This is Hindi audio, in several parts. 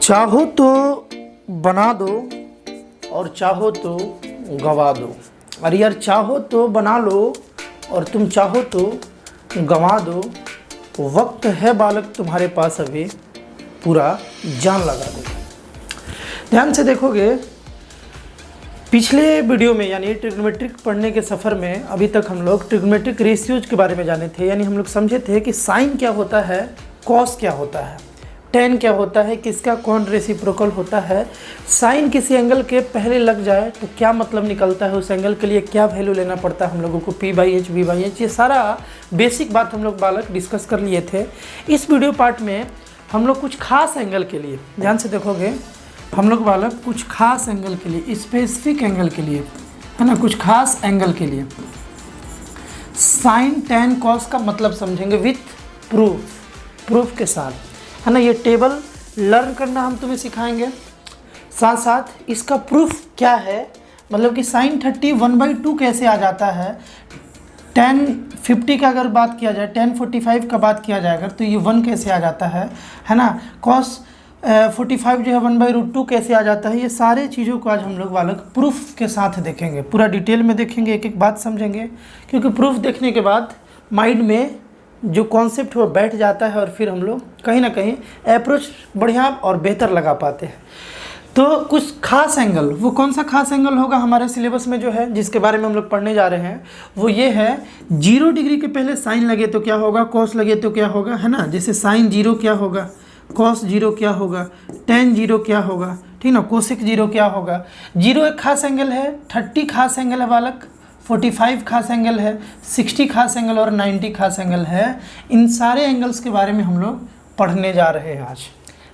चाहो तो बना दो और चाहो तो गवा दो। अरे यार, चाहो तो बना लो और तुम चाहो तो गंवा दो। वक्त है बालक तुम्हारे पास अभी, पूरा जान लगा दो। ध्यान से देखोगे, पिछले वीडियो में यानी ट्रिग्नोमेट्रिक पढ़ने के सफ़र में अभी तक हम लोग ट्रिग्नोमेट्रिक रेशियोज के बारे में जाने थे। यानी हम लोग समझे थे कि साइन क्या होता है, कॉस क्या होता है, टेन क्या होता है, किसका कौन रेसिप्रोकल होता है, साइन किसी एंगल के पहले लग जाए तो क्या मतलब निकलता है, उस एंगल के लिए क्या वैल्यू लेना पड़ता है हम लोगों को, P/H, V/H, ये सारा बेसिक बात हम लोग बालक डिस्कस कर लिए थे। इस वीडियो पार्ट में हम लोग कुछ खास एंगल के लिए, ध्यान से देखोगे, हम लोग बालक कुछ खास एंगल के लिए, स्पेसिफिक एंगल के लिए, है ना, कुछ खास एंगल के लिए साइन टेन कॉस का मतलब समझेंगे विथ प्रूफ के साथ, है ना। ये टेबल लर्न करना हम तुम्हें सिखाएंगे, साथ साथ इसका प्रूफ क्या है, मतलब कि साइन 30 1/2 कैसे आ जाता है, tan 50 का अगर बात किया जाए, tan 45 का बात किया जाए अगर, तो ये 1 कैसे आ जाता है ना। cos 45 जो है 1/√2 कैसे आ जाता है। ये सारे चीज़ों को आज हम लोग बालक प्रूफ के साथ देखेंगे, पूरा डिटेल में देखेंगे, एक एक बात समझेंगे, क्योंकि प्रूफ देखने के बाद माइंड में जो कॉन्सेप्ट वो बैठ जाता है और फिर हम लोग कहीं ना कहीं अप्रोच बढ़िया और बेहतर लगा पाते हैं। तो कुछ खास एंगल, वो कौन सा खास एंगल होगा हमारे सिलेबस में जो है, जिसके बारे में हम लोग पढ़ने जा रहे हैं, वो ये है 0 डिग्री के पहले साइन लगे तो क्या होगा, कॉस लगे तो क्या होगा, है ना। जैसे साइन 0 क्या होगा, कॉस 0 क्या होगा, tan 0 क्या होगा, ठीक ना, कोसेक 0 क्या होगा। 0 एक खास एंगल है, 30 खास एंगल है बालक, 45 खास एंगल है, 60 खास एंगल और 90 खास एंगल है। इन सारे एंगल्स के बारे में हम लोग पढ़ने जा रहे हैं आज,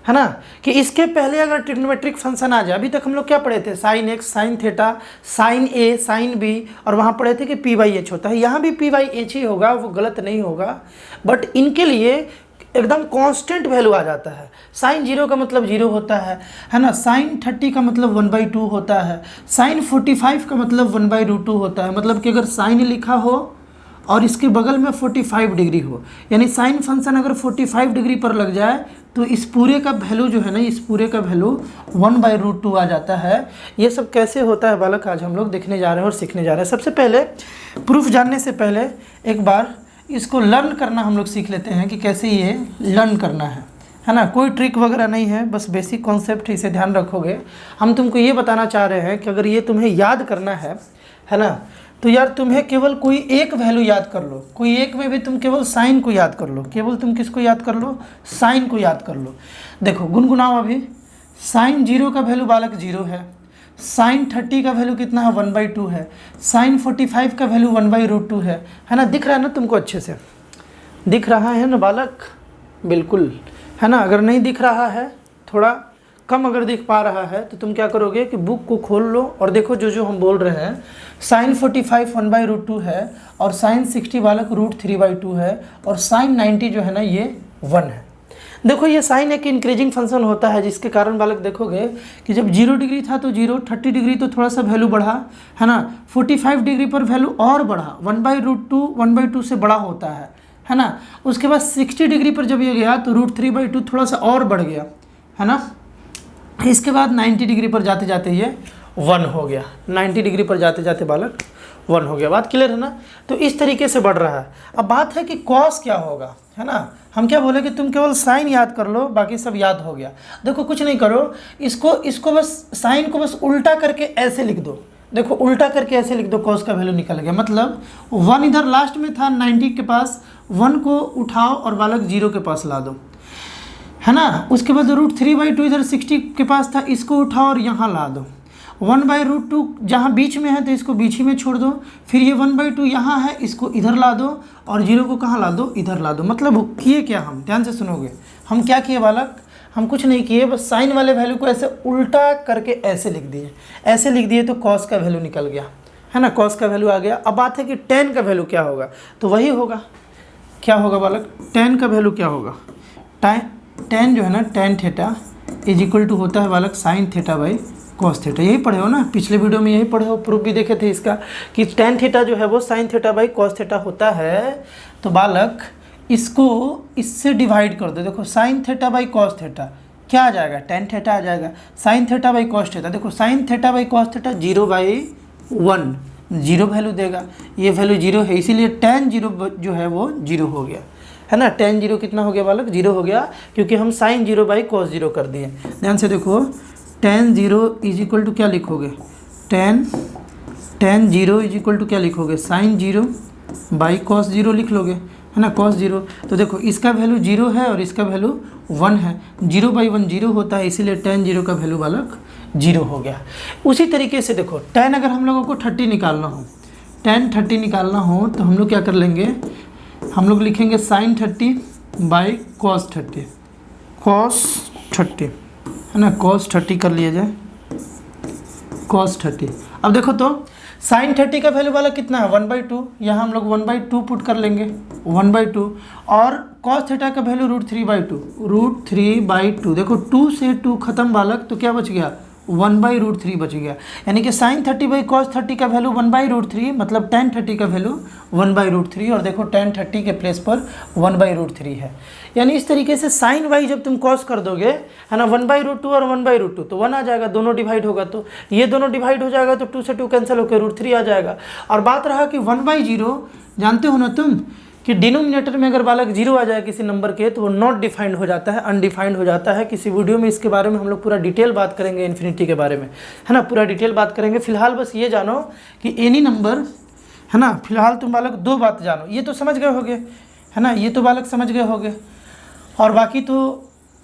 है ना। कि इसके पहले अगर ट्रिग्नोमेट्रिक फंक्शन आ जाए, अभी तक हम लोग क्या पढ़े थे, sine x, sine theta, sine A, sine B, और वहाँ पढ़े थे कि P/H होता है। यहाँ भी P/H ही होगा, वो गलत नहीं होगा, बट इनके लिए एकदम कांस्टेंट वैल्यू आ जाता है। साइन 0 का मतलब 0 होता है ना। साइन 30 का मतलब 1/2 होता है। साइन 45 का मतलब 1/√2 होता है। मतलब कि अगर साइन लिखा हो और इसके बगल में 45 डिग्री हो, यानी साइन फंक्शन अगर 45 डिग्री पर लग जाए तो इस पूरे का वैल्यू जो है ना, इस पूरे का वैल्यू 1/√2 आ जाता है। ये सब कैसे होता है बालक, आज हम लोग देखने जा रहे हैं और सीखने जा रहे हैं। सबसे पहले प्रूफ जानने से पहले एक बार इसको लर्न करना हम लोग सीख लेते हैं कि कैसे ये लर्न करना है ना। कोई ट्रिक वगैरह नहीं है, बस बेसिक कॉन्सेप्ट, इसे ध्यान रखोगे। हम तुमको ये बताना चाह रहे हैं कि अगर ये तुम्हें याद करना है ना, तो यार तुम्हें केवल कोई एक वैल्यू याद कर लो, कोई एक में भी तुम केवल साइन को याद कर लो, केवल तुम किसको याद कर लो, साइन को याद कर लो। देखो गुनगुनाओ अभी, साइन 0 का वैल्यू बालक 0 है, साइन 30 का वैल्यू कितना है, 1/2 है, साइन 45 का वैल्यू 1/√2 है ना। दिख रहा है ना तुमको, अच्छे से दिख रहा है ना बालक, बिल्कुल, है ना। अगर नहीं दिख रहा है, थोड़ा कम अगर दिख पा रहा है, तो तुम क्या करोगे कि बुक को खोल लो और देखो जो जो हम बोल रहे हैं। साइन 45 1/√2 है, और साइन 60 बालक √3/2 है, और साइन 90 जो है ना ये 1 है। देखो ये साइन एक इंक्रीजिंग फंक्शन होता है, जिसके कारण बालक देखोगे कि जब 0 डिग्री था तो 0, 30 डिग्री तो थोड़ा सा वैल्यू बढ़ा, है ना, 45 डिग्री पर वैल्यू और बढ़ा, 1/√2 1/2 से बड़ा होता है ना। उसके बाद 60 डिग्री पर जब ये गया तो √3/2 थोड़ा सा और बढ़ गया, है ना। इसके बाद 90 डिग्री पर जाते जाते ये 1 हो गया, 90 डिग्री पर जाते जाते बालक 1 हो गया। बात क्लियर है ना। तो इस तरीके से बढ़ रहा है। अब बात है कि कॉस क्या होगा, है ना। हम क्या बोले कि तुम केवल साइन याद कर लो, बाकी सब याद हो गया। देखो कुछ नहीं करो, इसको बस साइन को बस उल्टा करके ऐसे लिख दो। देखो उल्टा करके ऐसे लिख दो, कॉस का वैल्यू निकल गया। मतलब 1 इधर लास्ट में था 90 के पास, 1 को उठाओ और बालक 0 के पास ला दो, है ना। उसके बाद √3/2 इधर 60 के पास था, इसको उठाओ और यहाँ ला दो। 1/√2 जहाँ बीच में है तो इसको बीच ही में छोड़ दो। फिर ये 1/2 यहाँ है, इसको इधर ला दो, और 0 को कहाँ ला दो, इधर ला दो। मतलब किए क्या हम, ध्यान से सुनोगे, हम क्या किए बालक, हम कुछ नहीं किए, बस साइन वाले वैल्यू को ऐसे उल्टा करके ऐसे लिख दिए। ऐसे लिख दिए तो कॉस का वैल्यू निकल गया, है ना, कॉस का वैल्यू आ गया। अब बात है कि टेन का वैल्यू क्या होगा, तो वही होगा, क्या होगा बालक, टेन का वैल्यू क्या होगा, टेन जो है ना, tan theta is equal to होता है बालक sine theta by cos theta. यही पढ़े हो ना, पिछले वीडियो में यही पढ़े हो, प्रूफ भी देखे थे इसका कि tan थीटा जो है वो sign theta by cos theta होता है। तो बालक इसको इससे डिवाइड कर दो। देखो sine theta by cos theta क्या आ जाएगा, टेन थीटा आ जाएगा। Sine theta by cos theta, देखो sine theta by cos theta 0/1 zero value देगा, ये वैल्यू 0 है, इसीलिए tan 0 जो है वो 0 हो गया, है ना। tan 0 कितना हो गया बालक, 0 हो गया, क्योंकि हम sin 0 बाई कॉस 0 कर दिए। ध्यान से देखो, tan 0 इज इक्वल टू क्या लिखोगे, tan 0 इज इक्वल टू क्या लिखोगे, sin 0 बाई कॉस 0 लिख लोगे, है ना, cos 0। तो देखो इसका वैल्यू 0 है और इसका वैल्यू 1 है, 0/1 0 होता है, इसीलिए tan 0 का वैल्यू बालक 0 हो गया। उसी तरीके से देखो tan अगर हम लोगों को 30 निकालना हो, tan 30 निकालना हो तो हम लोग क्या कर लेंगे, हम लोग लिखेंगे sin 30 बाई cos 30, cos 30, है ना, cos 30 कर लिया जाए, cos 30। अब देखो तो sin 30 का वैल्यू वाला कितना है, 1/2, यहाँ हम लोग 1/2 पुट कर लेंगे, 1/2, और cos थीटा का वैल्यू √3/2, देखो 2 से 2 खत्म बालक, तो क्या बच गया, 1/√3 बच गया। यानी कि sin 30 बाई cos 30 का वैल्यू 1/√3, मतलब tan 30 का वैल्यू 1/√3, और देखो tan 30 के प्लेस पर 1/√3 है। यानी इस तरीके से sin y जब तुम cos कर दोगे, है ना, 1/√2 और 1/√2, तो 1 आ जाएगा, दोनों डिवाइड होगा तो ये दोनों डिवाइड हो जाएगा, तो 2 से 2 कैंसिल होकर √3 आ जाएगा। और बात रहा कि 1/0, जानते हो ना तुम कि डिनोमिनेटर में अगर बालक 0 आ जाए किसी नंबर के, तो वो नॉट डिफाइंड हो जाता है, अनडिफाइंड हो जाता है। किसी वीडियो में इसके बारे में हम लोग पूरा डिटेल बात करेंगे, इन्फिनिटी के बारे में, है ना, पूरा डिटेल बात करेंगे। फिलहाल बस ये जानो कि एनी नंबर, है ना, फिलहाल तुम बालक 2 बात जानो, ये तो समझ गए होगे, है ना, ये तो बालक समझ गए होगे, और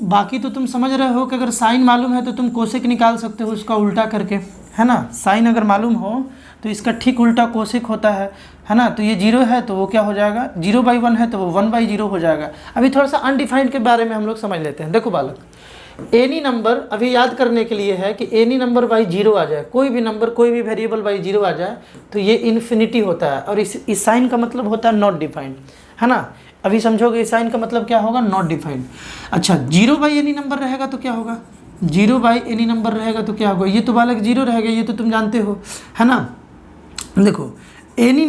बाकी तो तुम समझ रहे हो कि अगर साइन मालूम है तो तुम कोसेक निकाल सकते हो उसका उल्टा करके, है ना। साइन अगर मालूम हो तो इसका ठीक उल्टा कोसेक होता है ना। तो ये 0 है तो वो क्या हो जाएगा, 0/1 है तो वो 1/0 हो जाएगा। अभी थोड़ा सा अनडिफाइंड के बारे में हम लोग समझ लेते हैं। देखो बालक, एनी नंबर अभी याद करने के लिए है कि एनी नंबर बाई 0 आ जाए, कोई भी नंबर, कोई भी वेरिएबल बाई 0 आ जाए तो ये इन्फिनिटी होता है, और इस साइन का मतलब होता है नॉट डिफाइंड, है ना। अभी समझोगे इस साइन का मतलब क्या होगा, नॉट डिफाइंड। अच्छा, 0 बाई एनी नंबर रहेगा तो क्या होगा, 0 बाई एनी नंबर रहेगा तो क्या होगा, ये तो बालक 0 रहेगा, ये तो तुम जानते हो, है ना। देखो एनी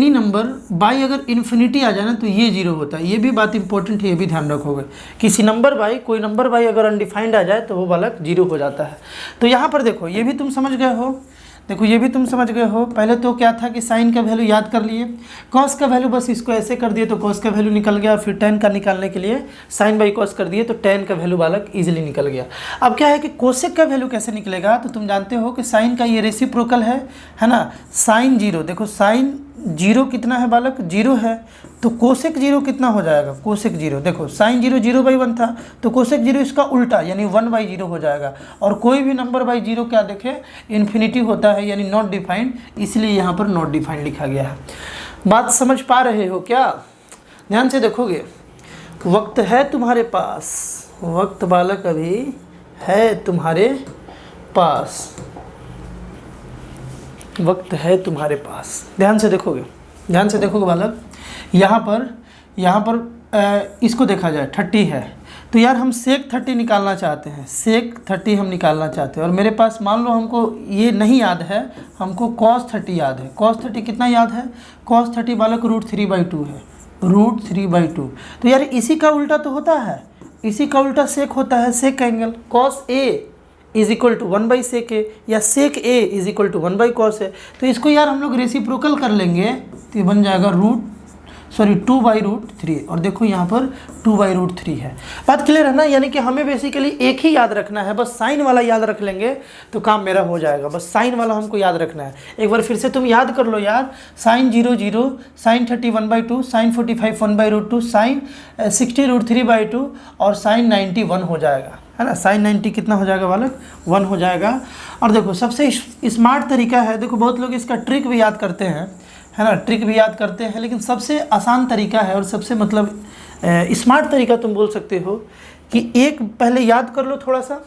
नंबर बाई अगर इन्फिनिटी आ जाए ना तो ये 0 होता है, ये भी बात इंपॉर्टेंट है, ये भी ध्यान रखोगे। किसी नंबर बाई, कोई नंबर बाई अगर अनडिफाइंड आ जाए तो वो बालक 0 हो जाता है। तो यहाँ पर देखो ये भी तुम समझ गए हो, देखो ये भी तुम समझ गए हो। पहले तो क्या था कि साइन का वैल्यू याद कर लिए, कॉस का वैल्यू बस इसको ऐसे कर दिए तो कॉस का वैल्यू निकल गया, और फिर tan का निकालने के लिए साइन बाई कॉस कर दिए तो tan का वैल्यू बालक इजीली निकल गया। अब क्या है कि कोसेक का वैल्यू कैसे निकलेगा, तो तुम जानते हो कि साइन का ये रेसिप्रोकल है ना, साइन 0, देखो साइन 0 कितना है बालक, 0 है, तो कोसेक 0 कितना हो जाएगा, कोसेक 0, देखो साइन 0 0/1 था, तो कोसेक 0 इसका उल्टा यानी 1/0 हो जाएगा। और कोई भी नंबर बाई 0 क्या देखे, इन्फिनिटी होता है, यानी नॉट डिफाइंड, इसलिए यहाँ पर नॉट डिफाइंड लिखा गया है। बात समझ पा रहे हो क्या, ध्यान से देखोगे। वक्त है तुम्हारे पास, वक्त बालक अभी है तुम्हारे पास, वक्त है तुम्हारे पास। ध्यान से देखोगे बालक, यहाँ पर इसको देखा जाए 30 है, तो यार हम सेक 30 निकालना चाहते हैं, सेक 30 हम निकालना चाहते हैं, और मेरे पास मान लो हमको ये नहीं याद है, हमको cos 30 याद है। cos 30 कितना याद है, cos 30 बालक √3/2 है, √3/2। तो यार इसी का उल्टा तो होता है, इसी का उल्टा सेक होता है, sec angle cos A is equal to 1/sec A, या sec A is equal to 1/cos A। तो इसको यार हम लोग रेसिप्रोकल कर लेंगे तो ये बन जाएगा 2/√3, और देखो यहाँ पर 2/√3 है। बात क्लियर है ना, यानी कि हमें बेसिकली एक ही याद रखना है, बस साइन वाला याद रख लेंगे तो काम मेरा हो जाएगा। बस साइन वाला हमको याद रखना है। एक बार फिर से तुम याद कर लो यार, साइन 0 0, साइन 30 1/2, साइन 45 1/√2, साइन 60 √3/2, और साइन 90 1 हो जाएगा, है ना। साइन 90 कितना हो जाएगा बालक, 1 हो जाएगा। और देखो सबसे स्मार्ट तरीका है, देखो बहुत लोग इसका ट्रिक भी याद करते हैं, है ना, ट्रिक भी याद करते हैं, लेकिन सबसे आसान तरीका है और सबसे मतलब स्मार्ट तरीका तुम बोल सकते हो कि एक पहले याद कर लो थोड़ा सा,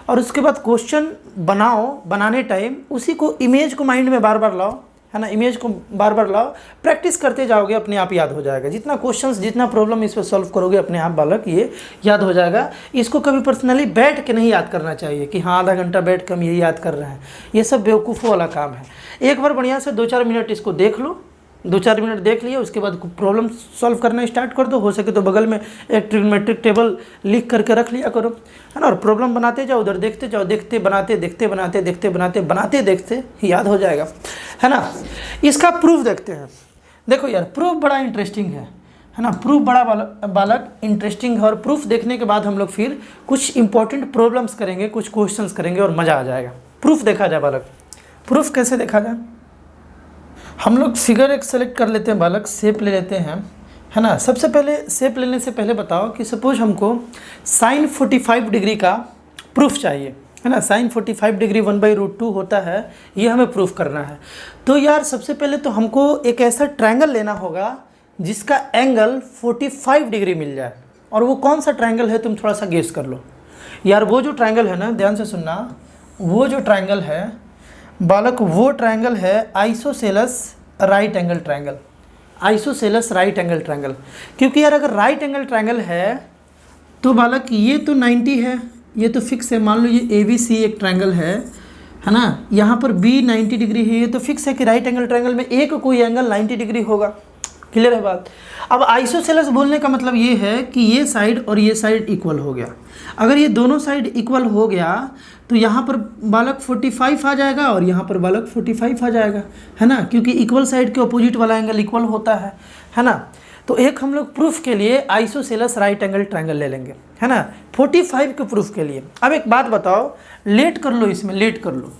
और उसके बाद क्वेश्चन बनाने टाइम उसी को, इमेज को माइंड में बार बार लाओ, है ना, इमेज को बार बार लाओ, प्रैक्टिस करते जाओगे, अपने आप याद हो जाएगा। जितना क्वेश्चंस, जितना प्रॉब्लम इस पर सॉल्व करोगे अपने आप बालक ये याद हो जाएगा। इसको कभी पर्सनली बैठ के नहीं याद करना चाहिए कि हाँ आधा घंटा बैठ के हम ये याद कर रहे हैं, ये सब बेवकूफ़ों वाला काम है। एक बार बढ़िया से 2-4 मिनट इसको देख लो, 2-4 मिनट देख लिया, उसके बाद प्रॉब्लम सॉल्व करना स्टार्ट कर दो। हो सके तो बगल में एक ट्रिग्नोमेट्रिक टेबल लिख करके रख लिया करो, है ना। और प्रॉब्लम बनाते जाओ, उधर देखते जाओ, देखते बनाते देखते बनाते देखते बनाते बनाते देखते याद हो जाएगा, है ना। इसका प्रूफ देखते हैं। देखो यार, प्रूफ बड़ा इंटरेस्टिंग है ना। प्रूफ बड़ा बालक इंटरेस्टिंग है। और प्रूफ देखने के बाद हम लोग फिर कुछ इंपॉर्टेंट प्रॉब्लम्स करेंगे, कुछ क्वेश्चंस करेंगे और मज़ा आ जाएगा। प्रूफ देखा जाए बालक। प्रूफ कैसे देखा जाए, हम लोग फिगर एक सेलेक्ट कर लेते हैं बालक, शेप ले लेते हैं, है ना। सबसे पहले शेप लेने से पहले बताओ कि सपोज हमको साइन 45 डिग्री का प्रूफ चाहिए, है ना। साइन 45 डिग्री 1/√2 होता है, ये हमें प्रूफ करना है। तो यार सबसे पहले तो हमको एक ऐसा ट्रायंगल लेना होगा जिसका एंगल 45 डिग्री मिल जाए। और वो कौन सा ट्रायंगल है तुम थोड़ा सा गेस कर लो यार। वो जो ट्रायंगल है ना, ध्यान से सुनना, वो जो ट्रायंगल है बालक, वो ट्रायंगल है isosceles right angle triangle. Isosceles right angle triangle, क्योंकि यार अगर राइट एंगल ट्रायंगल है तो बालक ये तो 90 है, ये तो फिक्स है। मान लो ये ABC एक ट्रायंगल है ना। यहाँ पर B 90 डिग्री है, ये तो फिक्स है कि राइट एंगल ट्रायंगल में एक कोई एंगल 90 डिग्री होगा। क्लियर है बात। अब आइसोसेलेस बोलने का मतलब ये है कि ये साइड और ये साइड इक्वल हो गया। अगर ये दोनों साइड इक्वल हो गया तो यहाँ पर बालक 45 आ जाएगा और यहाँ पर बालक 45 आ जाएगा, है ना, क्योंकि इक्वल साइड के अपोजिट वाला एंगल इक्वल होता है ना। तो एक हम लोग प्रूफ के लिए आइसोसेलेस राइट एंगल ट्रायंगल ले लेंगे, है ना, 45 के प्रूफ के लिए। अब एक बात बताओ, लेट कर लो, इसमें लेट कर लो,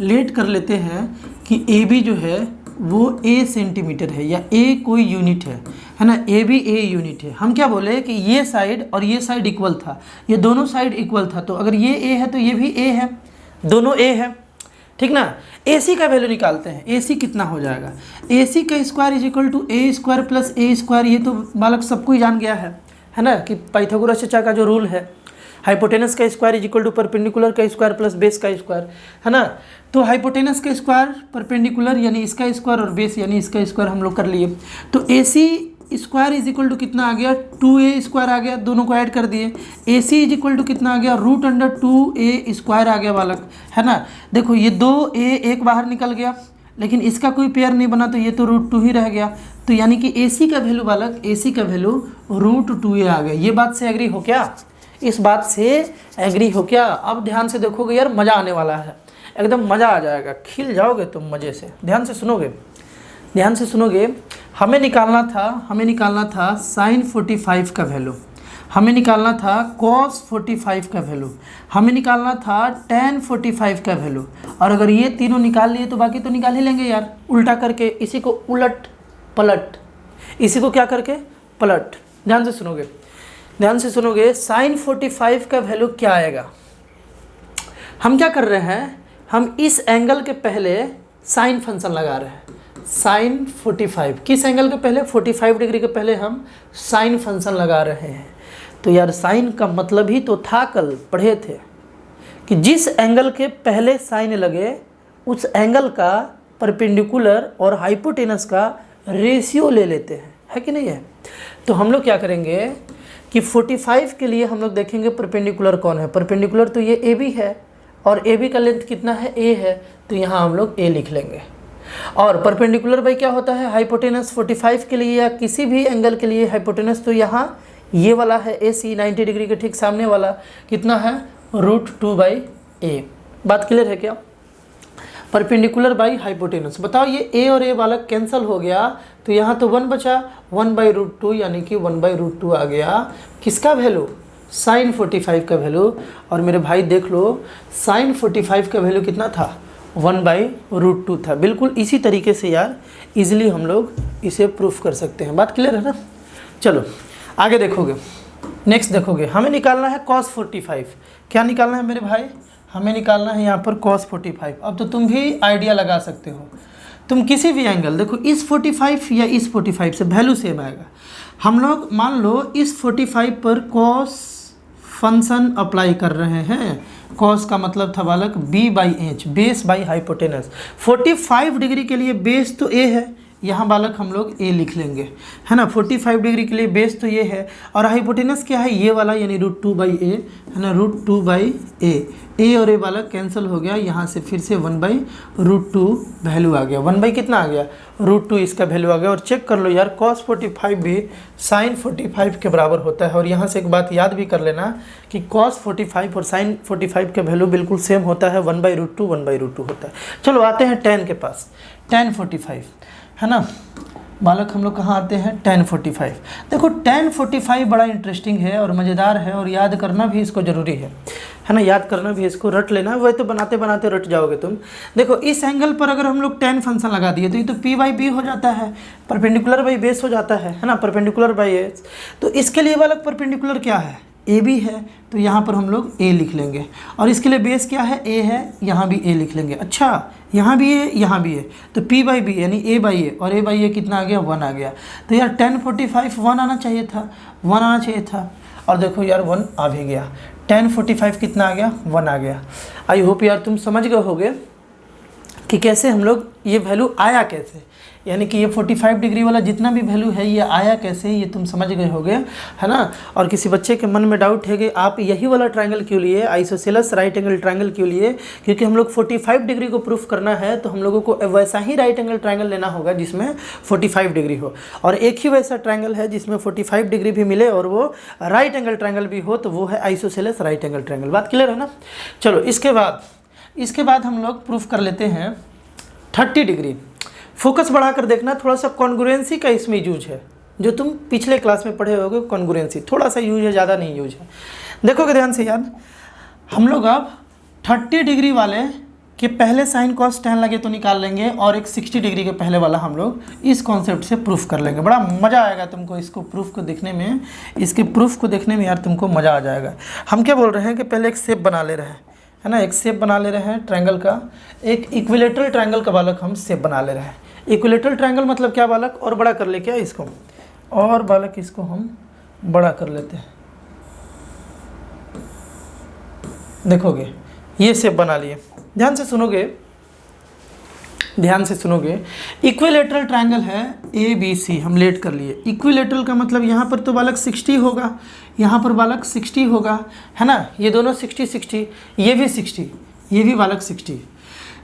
लेट कर लेते हैं कि AB जो है वो A सेंटीमीटर है या A कोई यूनिट है ना। AB A यूनिट है। हम क्या बोले कि ये साइड और ये साइड इक्वल था, ये दोनों साइड इक्वल था, तो अगर ये A है तो ये भी A है, दोनों A है, ठीक ना। AC का वैल्यू निकालते हैं। AC कितना हो जाएगा, AC का square is equal to A² plus A²। ये तो बालक सबको ही जान गया है ना, कि पाइथागोरस चाचा का जो रूल है, हाइपोटेनस का square is equal to perpendicular का स्क्वायर प्लस बेस का स्क्वायर, है ना। तो हाइपोटेनस का स्क्वायर, परपेंडिकुलर यानी इसका स्क्वायर और बेस यानी इसका स्क्वायर हम लोग कर लिए। तो AC square is equal to कितना आ गया, 2A² आ गया, दोनों को ऐड कर दिए। AC इज इक्वल टू कितना आ गया, √2A² आ गया बालक, है ना। देखो ये 2A एक बाहर निकल गया, लेकिन इसका कोई पेयर नहीं बना, तो ये तो √2 ही रह गया। तो यानी कि AC का वैल्यू बालक, AC का वैल्यू √2A आ गया। ये बात से एग्री हो क्या, इस बात से एग्री हो क्या। अब ध्यान से देखोगे यार, मज़ा आने वाला है, एकदम मज़ा आ जाएगा, खिल जाओगे तुम मज़े से। ध्यान से सुनोगे, ध्यान से सुनोगे। हमें निकालना था साइन 45 का वैल्यू, हमें निकालना था कॉस 45 का वैल्यू, हमें निकालना था tan 45 का वैल्यू। और अगर ये तीनों निकाल लिए तो बाकी तो निकाल ही लेंगे यार, उल्टा करके, इसी को उलट पलट, इसी को क्या करके पलट। ध्यान से सुनोगे, ध्यान से सुनोगे। साइन 45 का वैल्यू क्या आएगा, हम क्या कर रहे हैं, हम इस एंगल के पहले साइन फंक्शन लगा रहे हैं। साइन 45 किस एंगल के पहले, 45 डिग्री के पहले हम साइन फंक्शन लगा रहे हैं। तो यार साइन का मतलब ही तो था, कल पढ़े थे कि जिस एंगल के पहले साइन लगे उस एंगल का परपेंडिकुलर और हाइपोटेनस का रेशियो ले लेते हैं, है कि नहीं है। तो हम लोग क्या करेंगे कि 45 के लिए हम लोग देखेंगे परपेंडिकुलर कौन है। परपेंडिकुलर तो ये AB है और AB का लेंथ कितना है, A है, तो यहाँ हम लोग A लिख लेंगे। और परपेंडिकुलर भाई क्या होता है, हाइपोटेनस 45 के लिए या किसी भी एंगल के लिए हाइपोटेनस तो यहाँ ये वाला है AC 90 डिग्री के ठीक सामने वाला कितना है, √2/A। बात क्लियर है क्या। परपेंडिकुलर बाई हाइपोटेनस, बताओ ये A और A वाला कैंसिल हो गया, तो यहाँ तो 1 बचा, 1/√2 यानी कि 1/√2 आ गया। किसका वैल्यू, साइन 45 का वैल्यू। और मेरे भाई देख लो, साइन 45 का वैल्यू कितना था, 1/√2 था। बिल्कुल इसी तरीके से यार इजीली हम लोग इसे प्रूफ कर सकते हैं। बात क्लियर है ना। चलो आगे देखोगे, नेक्स्ट देखोगे, हमें निकालना है cos 45। क्या निकालना है मेरे भाई, हमें निकालना है यहाँ पर cos 45। अब तो तुम भी आइडिया लगा सकते हो, तुम किसी भी एंगल देखो, इस 45 या इस 45 से वैल्यू सेम आएगा। हम लोग मान लो इस 45 पर cos फंक्शन अप्लाई कर रहे हैं। cos का मतलब था बालक B/H, base by hypotenuse. 45 degree के लिए बेस तो A है, यहाँ बालक हम लोग ए लिख लेंगे, है ना। 45 डिग्री के लिए बेस तो ये है, और हाइपोटेनस क्या है, ये वाला, यानी √2/a, है ना, √2/a। और ए बालक कैंसिल हो गया, यहाँ से फिर से 1/√2 वैल्यू आ गया। 1 कितना आ गया, √2 इसका वैल्यू आ गया। और चेक कर लो यार, cos 45 भी sin 45 के बराबर होता है। और यहाँ से एक बात याद भी कर लेना कि cos 45 और sin 45 का वैल्यू बिल्कुल सेम होता है, 1/√2 1/√2 होता है। चलो आते हैं tan के पास, tan 45, है ना। बालक हम लोग कहाँ आते हैं, tan 45। देखो tan 45 बड़ा इंटरेस्टिंग है और मज़ेदार है, और याद करना भी इसको ज़रूरी है ना। याद करना भी, इसको रट लेना, वह तो बनाते बनाते रट जाओगे तुम। देखो इस एंगल पर अगर हम लोग tan फंक्शन लगा दिए तो ये तो p/b हो जाता है, परपेंडिकुलर बाई बेस हो जाता है ना, परपेंडिकुलर बाई एस। तो इसके लिए बालक परपेंडिकुलर क्या है, AB है, तो यहाँ पर हम लोग A लिख लेंगे। और इसके लिए बेस क्या है, A है, यहाँ भी A लिख लेंगे। अच्छा, यहाँ भी A, यहाँ भी A, तो p/b यानी A/a, और A/a कितना आ गया, 1 आ गया। तो यार tan 45 1 आना चाहिए था, 1 आना चाहिए था, और देखो यार 1 आ भी गया। tan 45 कितना आ गया, 1 आ गया। आई होप यार तुम समझ गए होगे कि कैसे हम लोग ये वैल्यू आया कैसे, यानी कि ये 45 डिग्री वाला जितना भी वैल्यू है ये आया कैसे, ये तुम समझ गए होगे, है ना। और किसी बच्चे के मन में डाउट है कि आप यही वाला ट्रायंगल क्यों लिए, आइसोसेलेस राइट एंगल ट्रायंगल क्यों लिए, क्योंकि हम लोग 45 डिग्री को प्रूफ करना है, तो हम लोगों को वैसा ही राइट एंगल ट्रायंगल लेना होगा जिसमें 45 डिग्री हो, और एक ही वैसा ट्रायंगल है जिसमें 45 डिग्री भी मिले और वो राइट एंगल ट्रायंगल भी हो, तो वो है आइसोसेलेस राइट एंगल ट्रायंगल। बात क्लियर है ना। चलो इसके बाद हम लोग प्रूफ कर लेते हैं 30 डिग्री। फोकस बढ़ाकर देखना, थोड़ा सा कॉन्ग्रुएंसी का इसमें यूज है, जो तुम पिछले क्लास में पढ़े होगे। कॉन्ग्रुएंसी थोड़ा सा यूज है, ज़्यादा नहीं यूज है। देखोगे ध्यान से यार, हम लोग अब 30 डिग्री वाले के पहले साइन कॉस tan लगे तो निकाल लेंगे, और एक 60 डिग्री के पहले वाला हम लोग इस कॉन्सेप्ट से प्रूफ कर लेंगे। बड़ा मज़ा आएगा तुमको इसको प्रूफ को देखने में, इसके प्रूफ को देखने में यार तुमको मज़ा आ जाएगा। हम क्या बोल रहे हैं कि पहले एक शेप बना ले रहे हैं, है ना, एक शेप बना ले रहे हैं ट्रायंगल का, एक इक्विलेटरल ट्रायंगल का बालक हम शेप बना ले रहे हैं। इक्विलेटरल ट्रायंगल मतलब क्या बालक, और बड़ा कर ले क्या इसको, और बालक इसको हम बड़ा कर लेते हैं। देखोगे ये शेप बना लिए, ध्यान से सुनोगे। इक्विलेटरल ट्रायंगल है ABC, हम लेट कर लिए। इक्विलेटरल का मतलब यहाँ पर तो बालक 60 होगा, यहाँ पर बालक 60 होगा, है ना। ये दोनों 60, ये भी 60, ये भी बालक 60।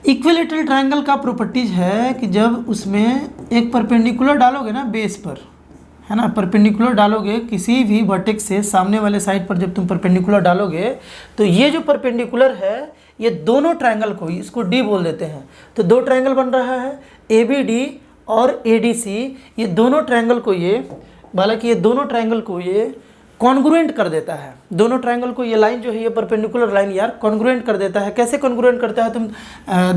इक्विलेटरल ट्रायंगल का प्रॉपर्टीज है कि जब उसमें एक परपेंडिकुलर डालोगे ना बेस पर, है ना, परपेंडिकुलर डालोगे किसी भी वर्टेक्स से सामने वाले साइड पर, जब तुम परपेंडिकुलर डालोगे तो ये जो परपेंडिकुलर है ये दोनों ट्रायंगल को, इसको D बोल देते हैं, तो दो ट्रायंगल बन रहा है ABD और ADC। ये दोनों ट्रायंगल को ये बालक, ये दोनों ट्रायंगल को ये कॉन्ग्रुएंट कर देता है। दोनों ट्रायंगल को ये लाइन जो है, ये परपेंडिकुलर लाइन यार कॉन्ग्रुएंट कर देता है। कैसे कॉन्ग्रुएंट करता है तुम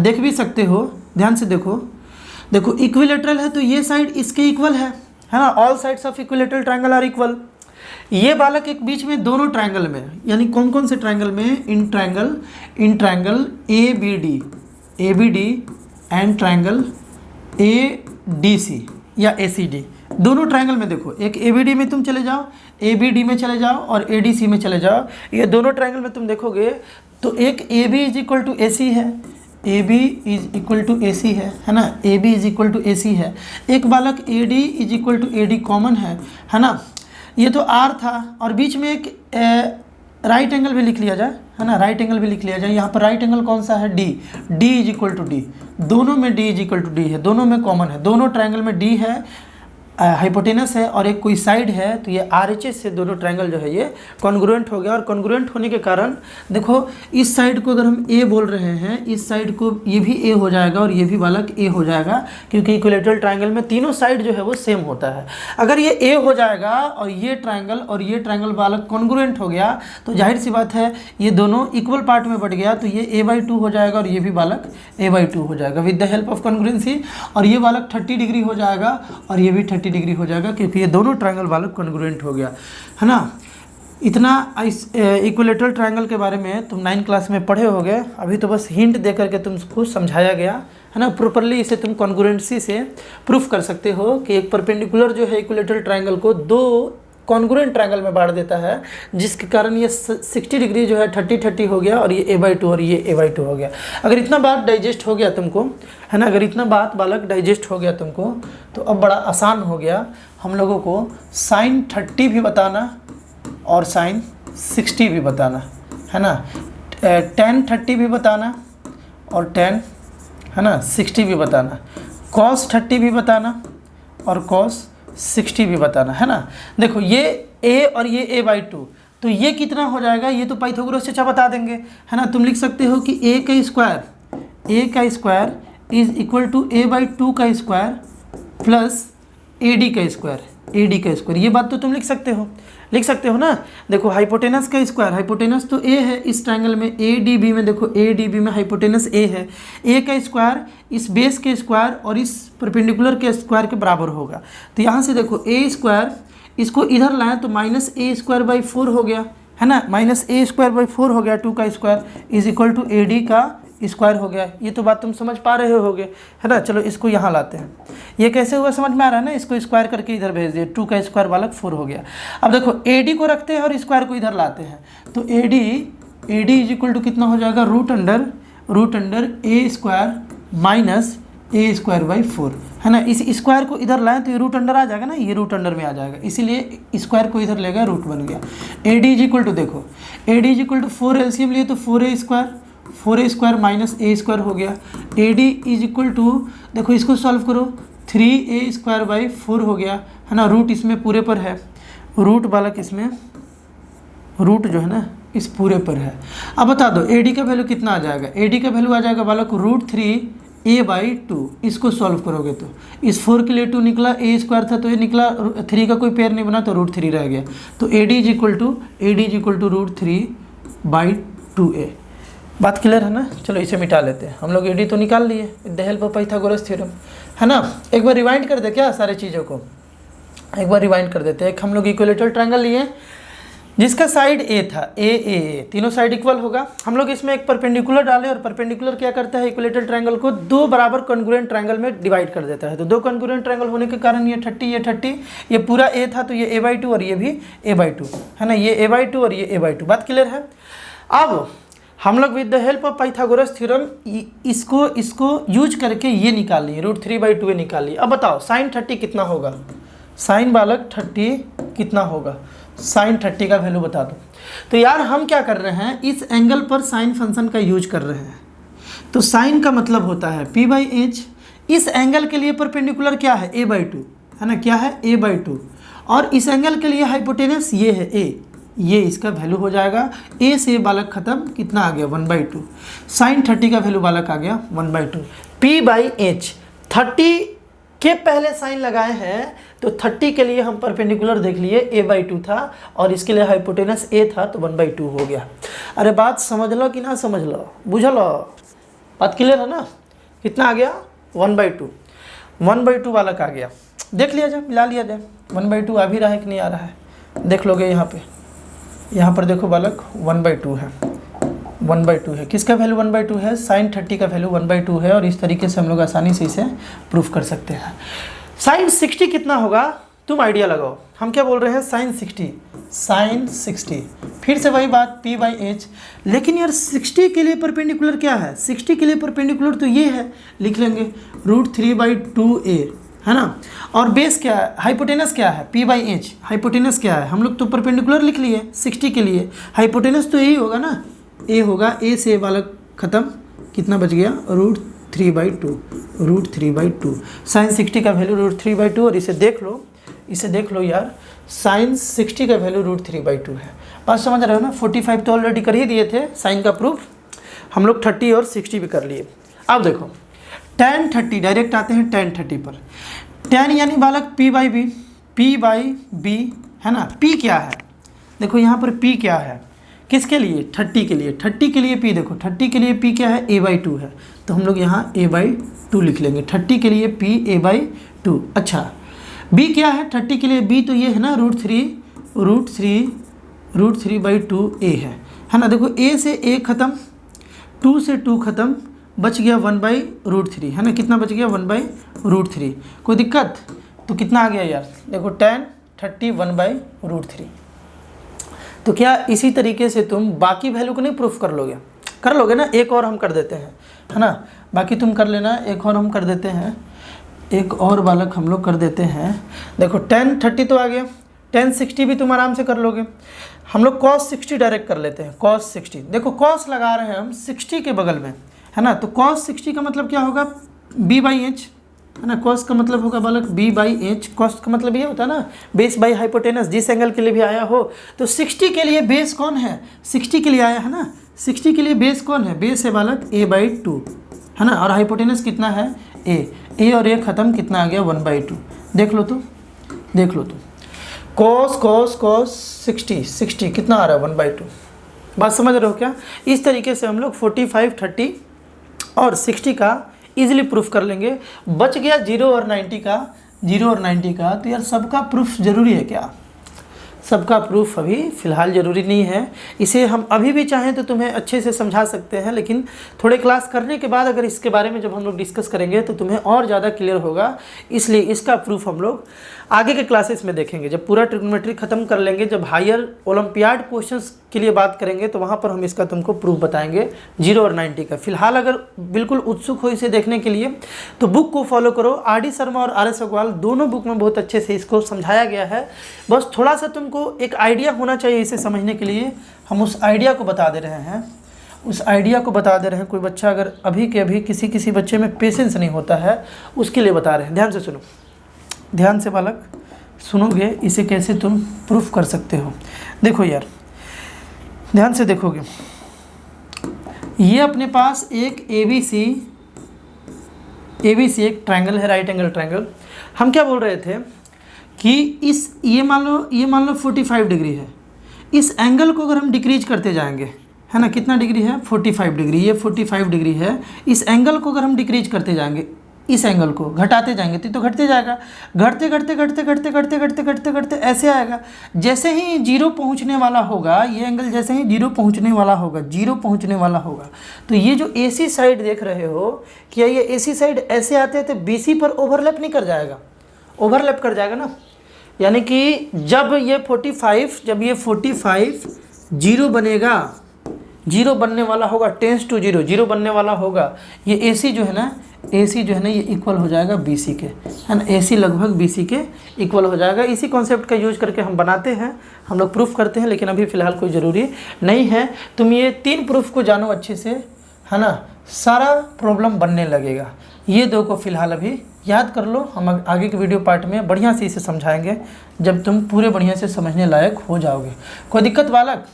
देख भी सकते हो, ध्यान से देखो इक्विलेटरल है तो ये साइड इसके इक्वल है ना। All sides of equilateral triangle are equal. ये बालक एक बीच में दोनों ट्रायंगल में, यानी कौन कौन से ट्रायंगल में, in triangle ABD and triangle ADC या ACD, दोनों ट्रायंगल में देखो, एक ABD में तुम चले जाओ, ABD में चले जाओ और ADC में चले जाओ। ये दोनों ट्रायंगल में तुम देखोगे तो एक AB is equal to AC है, AB is equal to AC है ना, AB is equal to AC है। एक बालक AD is equal to AD common है ना। ये तो R था, और बीच में एक राइट एंगल भी लिख लिया जाए, है ना, राइट एंगल भी लिख लिया जाए। यहाँ पर राइट एंगल कौन सा है, D is equal to D, दोनों में D is equal to D है, दोनों में कॉमन है, दोनों ट्रायंगल में D है, हाइपोटेनस है, और एक कोई साइड है, तो ये RHS से दोनों ट्रायंगल जो है ये कॉन्ग्रुएंट हो गया। और कॉन्ग्रुएंट होने के कारण देखो इस साइड को अगर हम A बोल रहे हैं, इस साइड को ये भी A हो जाएगा और ये भी बालक A हो जाएगा, क्योंकि इक्विलेटरल ट्रायंगल में तीनों साइड जो है वो सेम होता है। अगर ये A हो जाएगा और ये ट्रायंगल बालक कॉन्ग्रुएंट हो गया, तो जाहिर सी बात है ये दोनों इक्वल पार्ट में बट गया, तो ये A/2 हो जाएगा और ये भी बालक A/2 हो जाएगा with the help of congruency. और ये बालक 30 डिग्री हो जाएगा और ये भी 30 डिग्री हो जाएगा, क्योंकि ये दोनों ट्रायंगल बालक कॉन्ग्रुएंट हो गया, है ना। इतना इक्विलेटरल ट्रायंगल के बारे में तुम 9th क्लास में पढ़े होगे। अभी तो बस हिंट दे करके तुमको समझाया गया, है ना। प्रॉपरली इसे तुम कॉन्ग्रुएंसी से प्रूफ कर सकते हो कि एक परपेंडिकुलर जो है इक्विलेटरल ट्रायंगल को दो कॉन्ग्रुएंट ट्रायंगल में बांट देता है, जिसके कारण ये 60 डिग्री जो है 30-30 हो गया और ये a/2 और ये a/2 हो गया। अगर इतना बात डाइजेस्ट हो गया तुमको, है ना, अगर इतना बात बालक डाइजेस्ट हो गया तुमको, तो अब बड़ा आसान हो गया हम लोगों को sin 30 भी बताना और sin 60 भी बताना, है ना, tan 30 भी बताना और tan, है ना, 60 भी बताना, cos 30 भी बताना और cos 60 भी बताना, है ना। देखो ये a और ये a/2, तो ये कितना हो जाएगा, ये तो पाइथागोरस चचा बता देंगे, है ना। तुम लिख सकते हो कि a का square is equal to a/2 का स्क्वायर प्लस ad का स्क्वायर, ये बात तो तुम लिख सकते हो ना। देखो हाइपोटेनस का स्क्वायर, हाइपोटेनस तो a है इस ट्रायंगल में, ADB में, देखो ADB में हाइपोटेनस a है, a का स्क्वायर इस बेस के स्क्वायर और इस परपेंडिकुलर के स्क्वायर के बराबर होगा। तो यहाँ से देखो a स्क्वायर, इसको इधर लाएं तो -a²/4 हो गया, है ना, -a²/4 हो गया, 2 का square is equal to AD का स्क्वायर हो गया। ये तो बात तुम समझ पा रहे होगे, है ना। चलो इसको यहाँ लाते हैं, ये कैसे हुआ समझ में आ रहा है ना, इसको स्क्वायर करके इधर भेज दिए, 2 का स्क्वायर बालक 4 हो गया। अब देखो AD को रखते हैं और स्क्वायर को इधर लाते हैं, तो AD इज इक्वल टू कितना हो जाएगा, रूट अंडर a² - a²/4, है ना। इस स्क्वायर को इधर लाएं तो ये रूट अंडर आ जाएगा ना, ये रूट अंडर में आ जाएगा, इसीलिए स्क्वायर को इधर लेगा, रूट बन गया। AD इज इक्वल टू, देखो AD is equal to 4 LCM लिए तो 4a² - a² हो गया। AD इज इक्वल टू, देखो इसको सॉल्व करो, 3a² / 4 हो गया, है ना। रूट इसमें पूरे पर है, रूट बालक इसमें, रूट जो है ना इस पूरे पर है। अब बता दो AD का वैल्यू कितना आ जाएगा, AD का वैल्यू आ जाएगा बालक √3a/2। इसको सॉल्व करोगे तो इस 4 के लिए 2 निकला, a² था तो ये निकला, 3 का कोई पेयर नहीं बना तो √3 रह गया। तो AD is equal to √3/2a। बात क्लियर है ना। चलो इसे मिटा लेते हैं, हम लोग AD तो निकाल लिए with the help of Pythagoras theorem, है ना। एक बार रिवाइंड कर दे क्या, सारी चीज़ों को एक बार रिवाइंड कर देते हैं। एक हम लोग इक्विलेटरल ट्रायंगल लिए जिसका साइड A था, A, तीनों साइड इक्वल होगा। हम लोग इसमें एक परपेंडिकुलर डाले और परपेंडिकुलर क्या करता है, इक्विलेटरल ट्रायंगल को 2 बराबर कॉन्ग्रुएंट ट्रायंगल में डिवाइड कर देता है। तो 2 कॉन्ग्रुएंट ट्रायंगल होने के कारण ये 30, ये पूरा A था तो ये a/2 और ये भी a/2, है ना, ये a/2 और ये a/2। बात क्लियर है। अब हम लोग with the help of Pythagoras theorem इसको यूज करके ये निकाल लिए, √3/2a निकाल लिए। अब बताओ sin 30 कितना होगा, sin बालक 30 कितना होगा, sin 30 का वैल्यू बता दो। तो यार हम क्या कर रहे हैं, इस एंगल पर साइन फंक्शन का यूज कर रहे हैं। तो साइन का मतलब होता है p/h, इस एंगल के लिए परपेंडिकुलर क्या है, a/2, है ना, क्या है, a/2, और इस एंगल के लिए हाइपोटेनस ये है a, ये इसका वैल्यू हो जाएगा। a से बालक खत्म, कितना आ गया, 1/2। sin 30 का वैल्यू बालक आ गया 1/2। p/h 30 के पहले साइन लगाए हैं तो 30 के लिए हम परपेंडिकुलर देख लिए, a/2 था और इसके लिए हाइपोटेनस a था तो 1/2 हो गया। अरे बात समझ लो कि ना समझ लो, बुझ लो, बात क्लियर है ना। कितना आ गया, 1/2 बालक आ गया। देख लिया जाए, मिला लिया जाए, 1/2 आ भी रहा है कि नहीं आ रहा है, देख लोगे। यहाँ पर देखो बालक 1/2 है, 1/2 है। किसका वैल्यू 1/2 है, sin 30 का वैल्यू 1/2 है। और इस तरीके से हम लोग आसानी से इसे प्रूफ कर सकते हैं। sin 60 कितना होगा, तुम आइडिया लगाओ। हम क्या बोल रहे हैं, sin 60, फिर से वही बात p/h। लेकिन यार 60 के लिए परपेंडिकुलर क्या है, 60 के लिए परपेंडिकुलर तो ये है, लिख लेंगे √3/2a, है ना। और बेस क्या है, हाइपोटेनस क्या है, p/h, हाइपोटेनस क्या है, हम लोग तो परपेंडिकुलर लिख लिए 60 के लिए, हाइपोटेनस तो यही होगा ना, a होगा। a से बालक खत्म, कितना बच गया, √3/2। sin 60 का वैल्यू √3/2, और इसे देख लो यार, sin 60 का वैल्यू √3/2 है। बात समझ रहे हो ना। 45 तो ऑलरेडी कर ही दिए थे साइन का प्रूफ, हम लोग 30 और 60 भी कर लिए। अब देखो tan 30, डायरेक्ट आते हैं tan 30 पर। tan यानी बालक p/b, है ना। p क्या है, देखो यहाँ पर p क्या है, किसके लिए, 30 के लिए, 30 के लिए p, देखो 30 के लिए p क्या है, a/2 है। तो हम लोग यहाँ a/2 लिख लेंगे, 30 के लिए p a/2। अच्छा b क्या है, 30 के लिए b तो ये है ना √3/2a है ना। देखो a से a खत्म, 2 से 2 खत्म, बच गया 1/√3, है ना। कितना बच गया, 1/√3। कोई दिक्कत, तो कितना आ गया यार, देखो tan 30 1/√3। तो क्या इसी तरीके से तुम बाकी वैल्यू को नहीं प्रूफ कर लोगे ना। एक और हम कर देते हैं, है ना, बाकी तुम कर लेना। एक और हम कर देते हैं, एक और बालक हम लोग कर देते हैं। देखो 10 30 तो आ गया, 10 60 भी तुम आराम से कर लोगे। हम लोग cos 60 डायरेक्ट कर लेते हैं, cos 60। देखो cos लगा रहे हैं हम 60 के बगल में, है ना, तो cos 60 का मतलब क्या होगा, b/h, है ना। cos का मतलब होगा बालक b/h। cos का मतलब ये होता है ना, बेस बाई हाइपोटेनस, जिस एंगल के लिए भी आया हो। तो 60 के लिए बेस कौन है, 60 के लिए आया है ना, 60 के लिए बेस कौन है, बेस है बालक a/2, है ना, और हाइपोटेनस कितना है a और a खत्म, कितना आ गया 1/2। देख लो तो cos 60 कितना आ रहा है 1/2। बात समझ रहे हो क्या। इस तरीके से हम लोग 45 30 और 60 का इजीली प्रूफ कर लेंगे। बच गया 0 और 90 का। तो यार सबका प्रूफ ज़रूरी है क्या, सबका प्रूफ अभी फ़िलहाल ज़रूरी नहीं है। इसे हम अभी भी चाहें तो तुम्हें अच्छे से समझा सकते हैं, लेकिन थोड़े क्लास करने के बाद अगर इसके बारे में जब हम लोग डिस्कस करेंगे तो तुम्हें और ज़्यादा क्लियर होगा। इसलिए इसका प्रूफ हम लोग आगे के क्लासेस में देखेंगे। जब पूरा ट्रिग्नोमेट्री ख़त्म कर लेंगे, जब हायर ओलंपियाड क्वेश्चंस के लिए बात करेंगे, तो वहाँ पर हम इसका तुमको प्रूफ बताएंगे 0 और 90 का। फिलहाल अगर बिल्कुल उत्सुक हो इसे देखने के लिए तो बुक को फॉलो करो। RD शर्मा और RS अग्रवाल दोनों बुक में बहुत अच्छे से इसको समझाया गया है। बस थोड़ा सा तुमको एक आइडिया होना चाहिए इसे समझने के लिए। हम उस आइडिया को बता दे रहे हैं। कोई बच्चा अगर अभी के अभी किसी बच्चे में पेशेंस नहीं होता है, उसके लिए बता रहे हैं। ध्यान से सुनो, ध्यान से बालक सुनोगे इसे कैसे तुम प्रूफ कर सकते हो। देखो यार, ध्यान से देखोगे, ये अपने पास एक ABC एक ट्रायंगल है, राइट एंगल ट्रायंगल। हम क्या बोल रहे थे कि ये मान लो 45 डिग्री है। इस एंगल को अगर हम डिक्रीज करते जाएंगे, है ना, कितना डिग्री है 45 डिग्री, ये 45 डिग्री है। इस एंगल को अगर हम डिक्रीज करते जाएंगे, इस एंगल को घटाते जाएंगे तो घटते जाएगा, घटते ऐसे आएगा। जैसे ही 0 पहुंचने वाला होगा, ये एंगल जैसे ही 0 पहुंचने वाला होगा, तो ये जो AC साइड देख रहे हो, क्या ये AC साइड ऐसे आते तो BC पर ओवरलैप नहीं कर जाएगा, ओवरलैप कर जाएगा ना। यानी कि जब ये 45 0 बनेगा, 0 बनने वाला होगा, टेंस टू 0 बनने वाला होगा, ये AC जो है ना ये इक्वल हो जाएगा BC के, है ना। AC लगभग BC के इक्वल हो जाएगा। इसी कॉन्सेप्ट का यूज करके हम बनाते हैं, हम लोग प्रूफ करते हैं, लेकिन अभी फ़िलहाल कोई ज़रूरी नहीं है। तुम ये 3 प्रूफ को जानो अच्छे से, है ना, सारा प्रॉब्लम बनने लगेगा। ये 2 को फ़िलहाल अभी याद कर लो। हम आगे के वीडियो पार्ट में बढ़िया से इसे समझाएंगे, जब तुम पूरे बढ़िया से समझने लायक हो जाओगे। कोई दिक्कत बालक?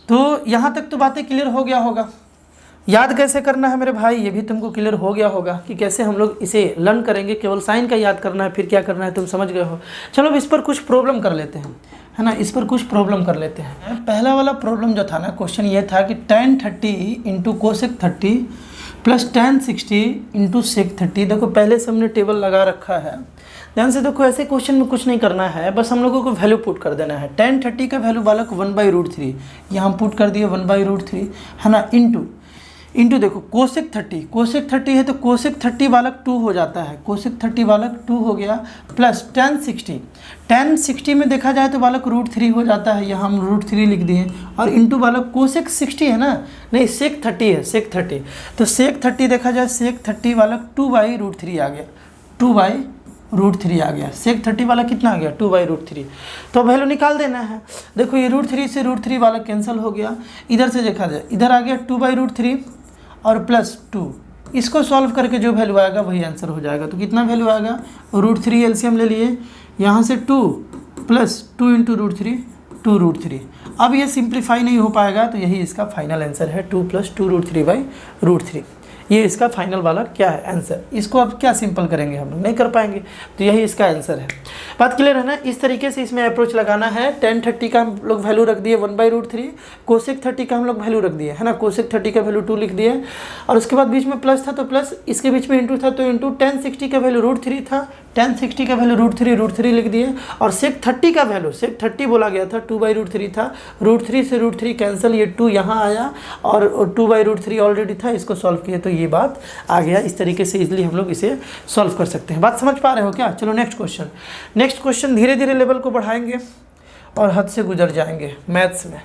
तो यहाँ तक तो बातें क्लियर हो गया होगा। याद कैसे करना है मेरे भाई, ये भी तुमको क्लियर हो गया होगा कि कैसे हम लोग इसे लर्न करेंगे। केवल साइन का याद करना है, फिर क्या करना है तुम समझ गए हो। चलो अब इस पर कुछ प्रॉब्लम कर लेते हैं, है ना, इस पर कुछ प्रॉब्लम कर लेते हैं। पहला वाला प्रॉब्लम जो था ना, क्वेश्चन ये था कि tan 30 into cosec 30 plus tan 60 into sec 30। देखो पहले से हमने टेबल लगा रखा है, ध्यान से देखो। ऐसे क्वेश्चन में कुछ नहीं करना है, बस हम लोगों को वैल्यू पुट कर देना है। tan 30 का वैल्यू बालक 1/√3, यहाँ हम पुट कर दिए 1/√3, है ना, इंटू देखो कोसेक 30 है तो कोसेक 30 बालक 2 हो जाता है, कोसेक 30 बालक 2 हो गया, प्लस tan 60 में देखा जाए तो बालक √3 हो जाता है, यहाँ हम √3 लिख दिए, और इंटू बालक कोसेक 60 है ना, नहीं सेक 30 है, सेक 30। तो सेक 30 देखा जाए, सेक 30 बालक 2/√3 आ गया, 2/√3 आ गया। सेक 30 वाला कितना आ गया 2/√3। तो वैल्यू निकाल देना है। देखो ये √3 से √3 वाला कैंसिल हो गया। इधर से देखा जाए, इधर आ गया 2/√3 और प्लस 2। इसको सॉल्व करके जो वैल्यू आएगा वही आंसर हो जाएगा। तो कितना वैल्यू आएगा, √3 एलसीएम ले लिए, यहाँ से 2 प्लस 2 इंटू √3 2√3। अब ये सिंप्लीफाई नहीं हो पाएगा, तो यही इसका फाइनल आंसर है 2 + 2√3/√3। ये इसका फाइनल वाला क्या है आंसर। इसको अब क्या सिंपल करेंगे, हम लोग नहीं कर पाएंगे, तो यही इसका आंसर है। बात क्लियर है ना। इस तरीके से इसमें अप्रोच लगाना है। tan 30 का हम लोग वैल्यू रख दिए 1/√3, कोसेक 30 का हम लोग वैल्यू रख दिए, है ना, कोसेक 30 का वैल्यू 2 लिख दिए, और उसके बाद बीच में प्लस था तो प्लस, इसके बीच में इंटू था तो इंटू, tan 60 का वैल्यू √3 था, tan 60 का वैल्यू √3 लिख दिए, और सेक 30 का वैल्यू, सेक 30 बोला गया था 2/√3 था, √3 से √3 कैंसिल, ये 2 यहाँ आया और 2/√3 ऑलरेडी था, इसको सॉल्व किए तो ये बात आ गया। इस तरीके से इजीली हम लोग इसे सॉल्व कर सकते हैं। बात समझ पा रहे हो क्या? चलो नेक्स्ट क्वेश्चन धीरे धीरे लेवल को बढ़ाएंगे और हद से गुजर जाएंगे मैथ्स में,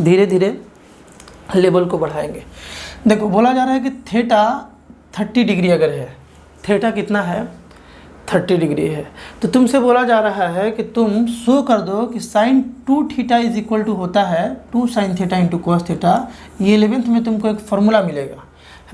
धीरे धीरे लेवल को बढ़ाएंगे। देखो बोला जा रहा है कि थीटा 30 डिग्री अगर है, थीटा कितना है 30 डिग्री है, तो तुमसे बोला जा रहा है कि तुम शो कर दो कि sine 2 theta is equal to होता है 2 sine theta into cos theta. ये 11th में तुमको एक फार्मूला मिलेगा, है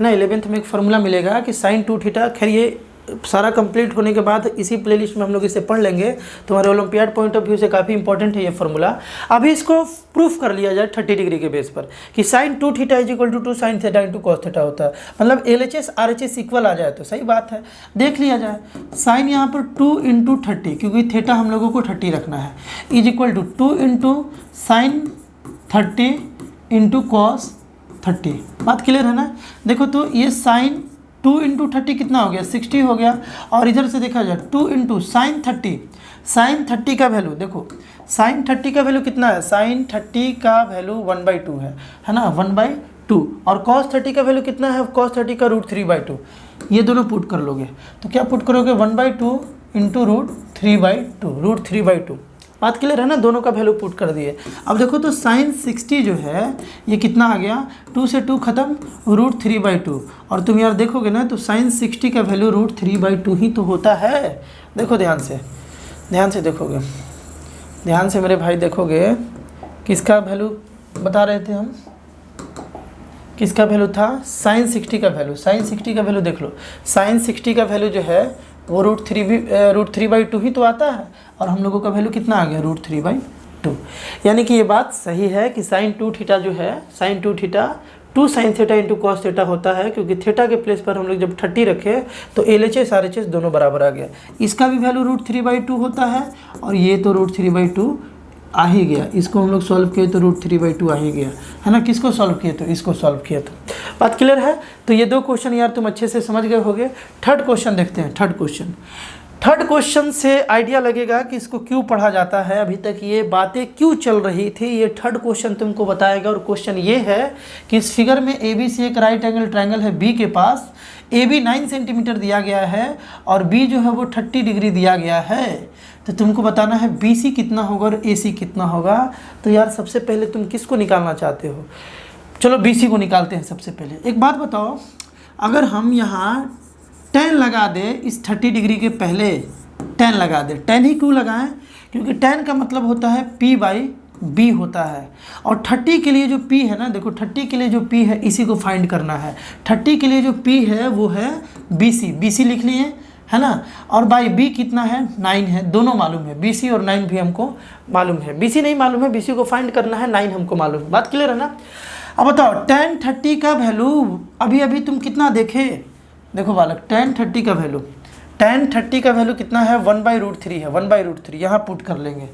ना, 11th में एक फार्मूला मिलेगा कि साइन 2 थीटा। खैर ये सारा कंप्लीट होने के बाद इसी प्लेलिस्ट में हम लोग इसे पढ़ लेंगे, तुम्हारे ओलंपियाड पॉइंट ऑफ व्यू से काफ़ी इंपॉर्टेंट है ये फार्मूला। अभी इसको प्रूफ कर लिया जाए 30 डिग्री के बेस पर कि sine 2 theta is equal to 2 sine theta into cos theta होता है, मतलब LHS RHS इक्वल आ जाए तो सही बात है। देख लिया जाए, साइन यहाँ पर 2 इंटू 30, क्योंकि थीटा हम लोगों को 30 रखना है, is equal to 2 into sine 30 into cos 30। बात क्लियर है ना? देखो तो ये साइन 2 इंटू 30 कितना हो गया 60 हो गया, और इधर से देखा जाए 2 इंटू साइन 30 का वैल्यू देखो, साइन 30 का वैल्यू कितना है, साइन 30 का वैल्यू 1/2 है ना, 1/2, और कॉस 30 का वैल्यू कितना है, कॉस 30 का √3/2। ये दोनों पुट कर लोगे तो क्या पुट करोगे 1/2 इंटू √3/2। बात क्लियर है ना? दोनों का वैल्यू पुट कर दिए। अब देखो तो साइन 60 जो है ये कितना आ गया, 2 से 2 खत्म, √3/2, और तुम यार देखोगे ना तो साइन 60 का वैल्यू √3/2 ही तो होता है। देखो ध्यान से देखोगे, ध्यान से मेरे भाई देखोगे, किसका वैल्यू बता रहे थे हम, किसका वैल्यू था, साइन 60 का वैल्यू। साइन 60 का वैल्यू देख लो, साइन 60 का वैल्यू जो है वो √3/2 ही तो आता है, और हम लोगों का वैल्यू कितना आ गया √3/2। यानी कि ये बात सही है कि साइन 2 थीटा जो है, sine 2 theta 2 sine theta into cos theta होता है, क्योंकि थीटा के प्लेस पर हम लोग जब 30 रखे तो LHS RHS दोनों बराबर आ गया। इसका भी वैल्यू √3/2 होता है, और ये तो √3/2 आ ही गया। इसको हम लोग सॉल्व किए तो √3/2 आ ही गया, है ना। किसको सॉल्व किए तो इसको सॉल्व किए तो। बात क्लियर है? तो ये 2 क्वेश्चन यार तुम अच्छे से समझ गए होगे। थर्ड क्वेश्चन देखते हैं। थर्ड क्वेश्चन से आइडिया लगेगा कि इसको क्यों पढ़ा जाता है, अभी तक ये बातें क्यों चल रही थी, ये थर्ड क्वेश्चन तुमको बताएगा। और क्वेश्चन ये है कि इस फिगर में ABC एक राइट एंगल ट्रायंगल है, B के पास AB 9 सेंटीमीटर दिया गया है और B जो है वो 30 डिग्री दिया गया है। तो तुमको बताना है BC कितना होगा और AC कितना होगा। तो यार सबसे पहले तुम किसको निकालना चाहते हो? चलो BC को निकालते हैं सबसे पहले। एक बात बताओ, अगर हम यहाँ 10 लगा दे, इस 30 डिग्री के पहले 10 लगा दे, 10 ही क्यों लगाएं? क्योंकि 10 का मतलब होता है P/B होता है, और 30 के लिए जो P है ना, देखो 30 के लिए जो P है इसी को फाइंड करना है। 30 के लिए जो P है वो है BC लिख लिए, है ना, और बाई B कितना है 9 है, दोनों मालूम है, BC और 9 भी हमको मालूम है। BC नहीं मालूम है, BC को फाइंड करना है, 9 हमको मालूम है। बात क्लियर है ना? अब बताओ tan 30 का वैल्यू अभी तुम कितना देखे, देखो बालक tan 30 का वैल्यू, tan 30 का वैल्यू कितना है 1/√3 है, 1/√3 यहाँ पुट कर लेंगे।